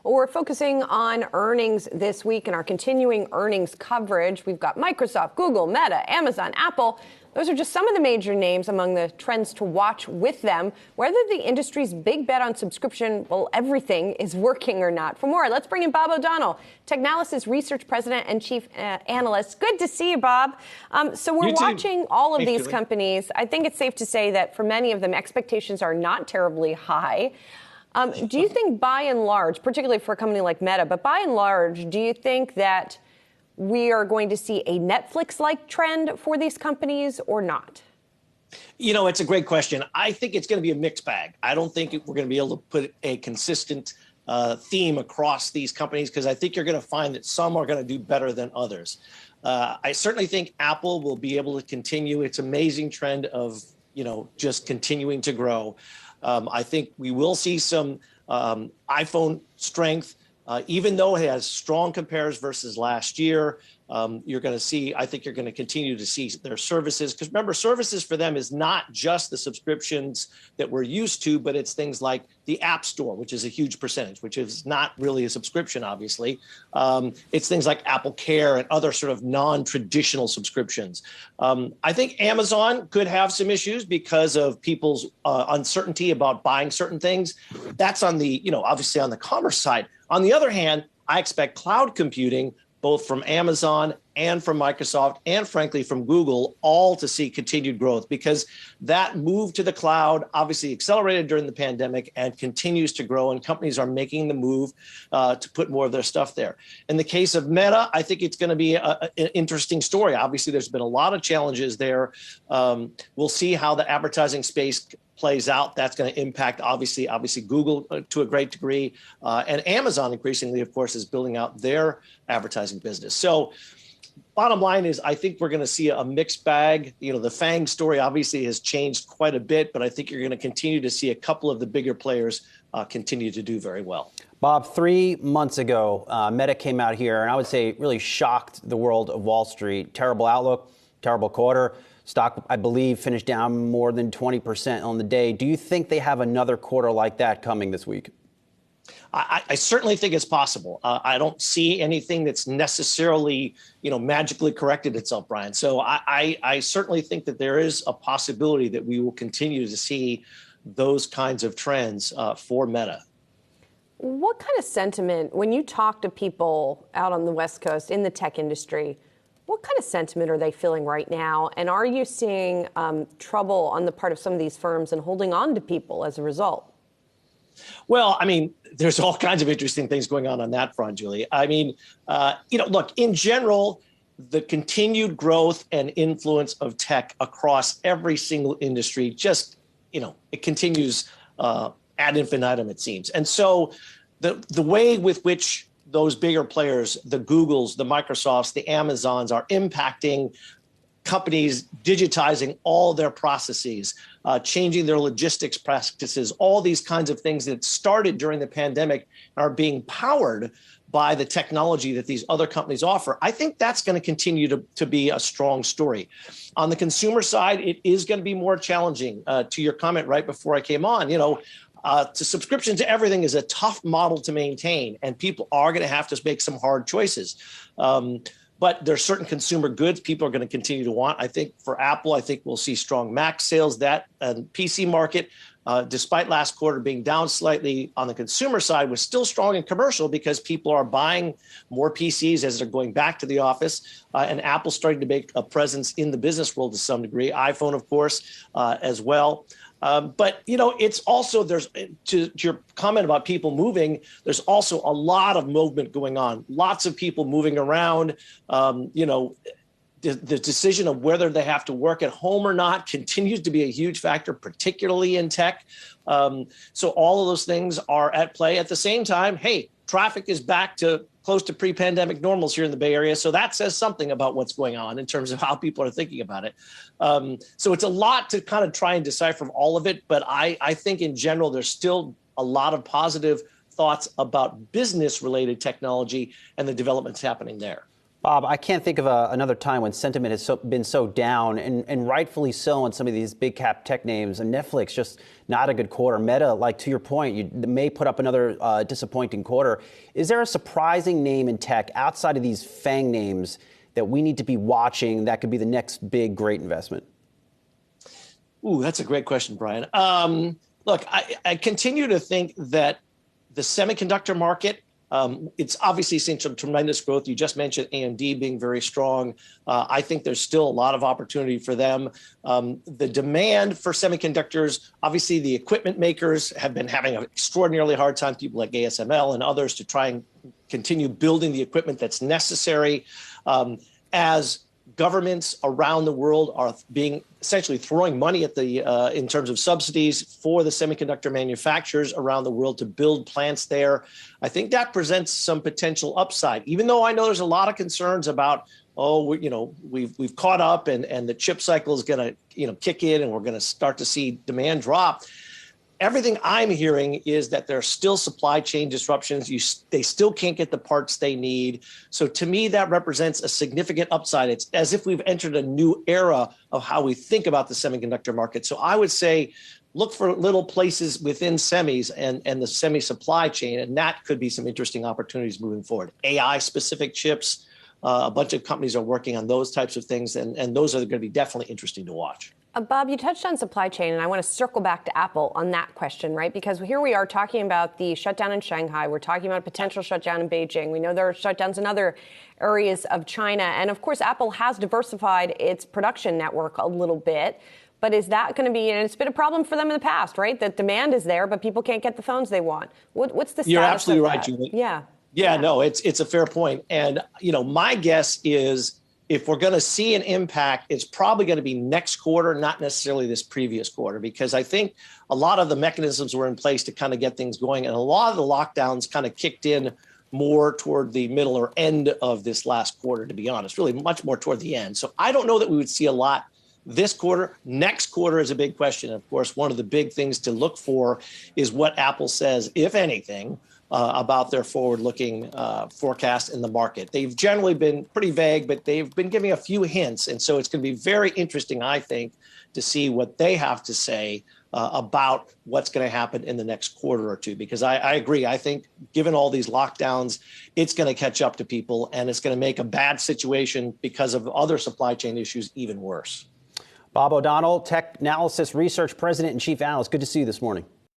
Well, we're focusing on earnings this week and our continuing earnings coverage. We've got Microsoft, Google, Meta, Amazon, Apple. Those are just some of the major names among the trends to watch with them. Whether the industry's big bet on subscription, well, everything is working or not. For more, let's bring in Bob O'Donnell, TECHnalysis Research President and Chief Analyst. Good to see you, Bob. So we're watching all of these companies. I think it's safe to say that for many of them, expectations are not terribly high. Do you think by and large, particularly for a company like Meta, but by and large, do you think that we are going to see a Netflix-like trend for these companies or not? You know, it's a great question. I think it's going to be a mixed bag. I don't think we're going to be able to put a consistent theme across these companies because I think you're going to find that some are going to do better than others. I certainly think Apple will be able to continue its amazing trend of, just continuing to grow. I think we will see some iPhone strength. Even though it has strong compares versus last year, you're going to see, I think you're going to continue to see their services. Because remember, services for them is not just the subscriptions that we're used to, but it's things like the App Store, which is a huge percentage, which is not really a subscription, obviously. It's things like Apple Care and other sort of non-traditional subscriptions. I think Amazon could have some issues because of people's uncertainty about buying certain things. That's on the, obviously on the commerce side. On the other hand, I expect cloud computing, both from Amazon and from Microsoft and frankly from Google, all to see continued growth because that move to the cloud obviously accelerated during the pandemic and continues to grow, and companies are making the move to put more of their stuff there. In the case of Meta, I think it's going to be an interesting story. Obviously, there's been a lot of challenges there. We'll see how the advertising space plays out. That's going to impact, obviously Google to a great degree. And Amazon increasingly, of course, is building out their advertising business. So bottom line is I think we're going to see a mixed bag. The FANG story obviously has changed quite a bit, but I think you're going to continue to see a couple of the bigger players continue to do very well. Bob, 3 months ago, Meta came out here and I would say really shocked the world of Wall Street. Terrible outlook, terrible quarter. Stock, I believe, finished down more than 20% on the day. Do you think they have another quarter like that coming this week? I certainly think it's possible. I don't see anything that's necessarily, magically corrected itself, Brian. So I certainly think that there is a possibility that we will continue to see those kinds of trends for Meta. What kind of sentiment, when you talk to people out on the West Coast in the tech industry, what kind of sentiment are they feeling right now? And are you seeing trouble on the part of some of these firms in holding on to people as a result? Well, there's all kinds of interesting things going on that front, Julie. Look, in general, the continued growth and influence of tech across every single industry just, it continues ad infinitum, it seems. And so the way with which those bigger players, the Googles, the Microsofts, the Amazons are impacting companies, digitizing all their processes, changing their logistics practices, all these kinds of things that started during the pandemic are being powered by the technology that these other companies offer. I think that's going to continue to be a strong story. On the consumer side, it is going to be more challenging. To your comment right before I came on, to subscription to everything is a tough model to maintain, and people are going to have to make some hard choices. But there's certain consumer goods people are going to continue to want. I think for Apple, I think we'll see strong Mac sales. That PC market, despite last quarter being down slightly on the consumer side, was still strong in commercial because people are buying more PCs as they're going back to the office. And Apple's starting to make a presence in the business world to some degree. iPhone, of course, as well. But, it's also, there's to your comment about people moving, there's also a lot of movement going on. Lots of people moving around. The decision of whether they have to work at home or not continues to be a huge factor, particularly in tech. So all of those things are at play. At the same time, hey, traffic is back to close to pre-pandemic normals here in the Bay Area. So that says something about what's going on in terms of how people are thinking about it. So it's a lot to kind of try and decipher from all of it. But I think in general, there's still a lot of positive thoughts about business-related technology and the developments happening there. Bob, I can't think of another time when sentiment has been so down, and rightfully so on some of these big cap tech names. And Netflix, just not a good quarter. Meta, like to your point, you may put up another disappointing quarter. Is there a surprising name in tech outside of these FANG names that we need to be watching that could be the next big, great investment? Ooh, that's a great question, Brian. Look, I continue to think that the semiconductor market, it's obviously seen some tremendous growth. You just mentioned AMD being very strong. I think there's still a lot of opportunity for them. The demand for semiconductors, obviously the equipment makers have been having an extraordinarily hard time, people like ASML and others, to try and continue building the equipment that's necessary. As governments around the world are being essentially throwing money at the in terms of subsidies for the semiconductor manufacturers around the world to build plants there. I think that presents some potential upside, even though I know there's a lot of concerns about, we've caught up and the chip cycle is going to kick in and we're going to start to see demand drop. Everything I'm hearing is that there are still supply chain disruptions. They still can't get the parts they need. So to me, that represents a significant upside. It's as if we've entered a new era of how we think about the semiconductor market. So I would say, look for little places within semis and the semi supply chain, and that could be some interesting opportunities moving forward. AI-specific chips, a bunch of companies are working on those types of things, and those are going to be definitely interesting to watch. Bob, you touched on supply chain, and I want to circle back to Apple on that question, right? Because here we are talking about the shutdown in Shanghai. We're talking about a potential shutdown in Beijing. We know there are shutdowns in other areas of China. And of course, Apple has diversified its production network a little bit. But is that going to be, and it's been a problem for them in the past, right? That demand is there, but people can't get the phones they want. What's the status You're absolutely of right, that? Julie. Yeah, no, it's a fair point. And, my guess is, if we're going to see an impact, it's probably going to be next quarter, not necessarily this previous quarter, because I think a lot of the mechanisms were in place to kind of get things going. And a lot of the lockdowns kind of kicked in more toward the middle or end of this last quarter, to be honest, really much more toward the end. So I don't know that we would see a lot this quarter. Next quarter is a big question. Of course, one of the big things to look for is what Apple says, if anything, about their forward-looking forecast in the market. They've generally been pretty vague, but they've been giving a few hints. And so it's going to be very interesting, I think, to see what they have to say about what's going to happen in the next quarter or two. Because I agree. I think given all these lockdowns, it's going to catch up to people, and it's going to make a bad situation because of other supply chain issues even worse. Bob O'Donnell, TECHnalysis Research President and Chief Analyst. Good to see you this morning.